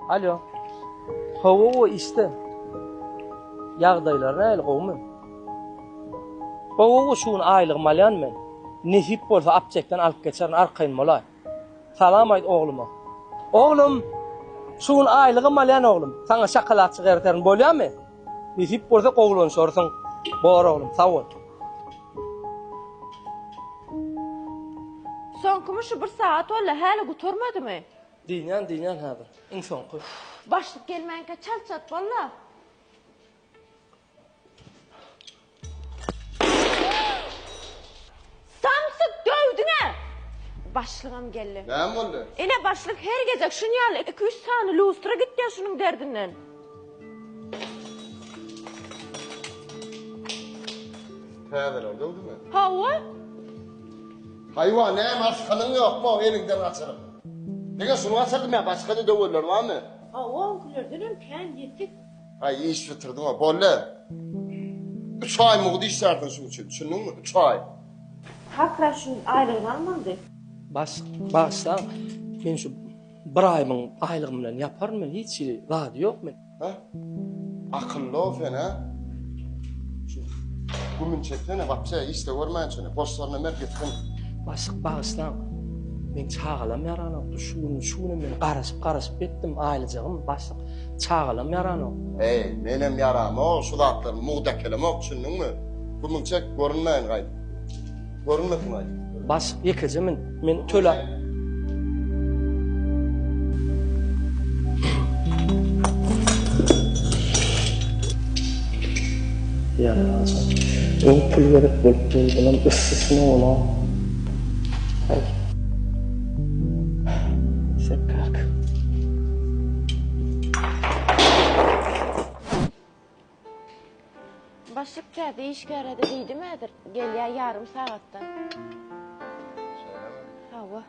Alo. Hawa işte. Yağdaylar näle gowmun? Hawa şuň aýlyg malyan men. Nesip bolsa apjekden alyp geçerin arkaýyn bolay. Salam aýt ogluma. Oglum, şuň aýlygy malyan oglum. Saňa şokolat çygartaryň bolýarmy? Nesip bolsa gowlan sorsaň. Bor oglum, sag ol. Soňky şu 1 saat bolla häli guturmadymy? Dinýän häzir. Iň soňky. Başlyk gelmänke çalçat bolla. Samsyk dövdüňe. Başlygam geldi. Näme boldy? Ene başlyk her gece şuny ýaly 2-3 sany lustra gitdi şunyň derdinden. Täzeler döwdümi? Hawa? Haywan näme aşkanyň ýokmy? Eliňden açarym. Nega şunu açardym ya, başga da döwürler barmy? Hawa onkulardan kän ýetdik. Ay iş bitirdim ha, bolla. 3 ay mugdy işlerdin şuň üçin, düşündiňmi? 3 ay. Hakra şuň aýlygyny almandy. Başsa men şu bir aýmyň aýlygym bilen ýaparmyn, hiç zady ýok men. Ha? Akıllı ol fen ha? Şu gümün çeksene, wapsa işte görmän şunu, boşlarına mer gitsin. Başsa men çağalam ýaranypdy, şunu men garaşyp etdim aýlyjagym, başlyk çağalam ýaranyp. Ey, menem yaram o, şu zatlar mugda kelemok, düşündiňmi? Gümün çek görünmän gaýdy. Görünmekmi gaýdy? Baş ýekece men töle. Ya lazım. O pul verip bolup bolan ıssısına ola. Hay. Sekak. Başlyk täze işe arady diýdimädir. Gelýär ýarym sagatdan. Hawa.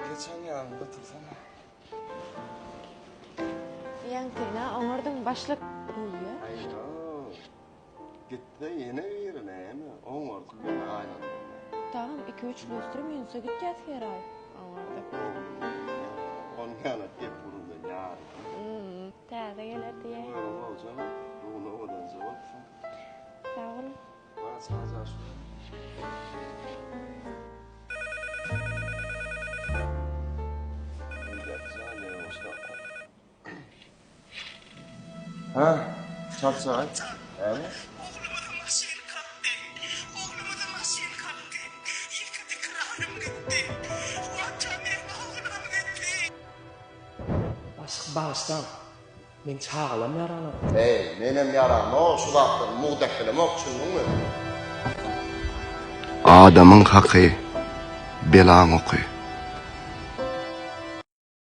Geçen yanında tutsana. Ýaňkyna oňardyň başlyk duýýa. Ayno. Gitti yine yerine mi? On vardı ben aynen. Tamam 2-3 lustra minsa gitjäs heray. Oňardy. On yana hep burunda ya. Täze geler diýe. Ne olacak? Bu ne odan cevap? Sag ol. Bana sadece şu. Ha? Çat saat. Evet. Bağıştan, men çağalam ýaranyp. Hey, menem yaram o, şu zatlar mugda kelemok, düşündiňmi? Adamın hakkı belan oku.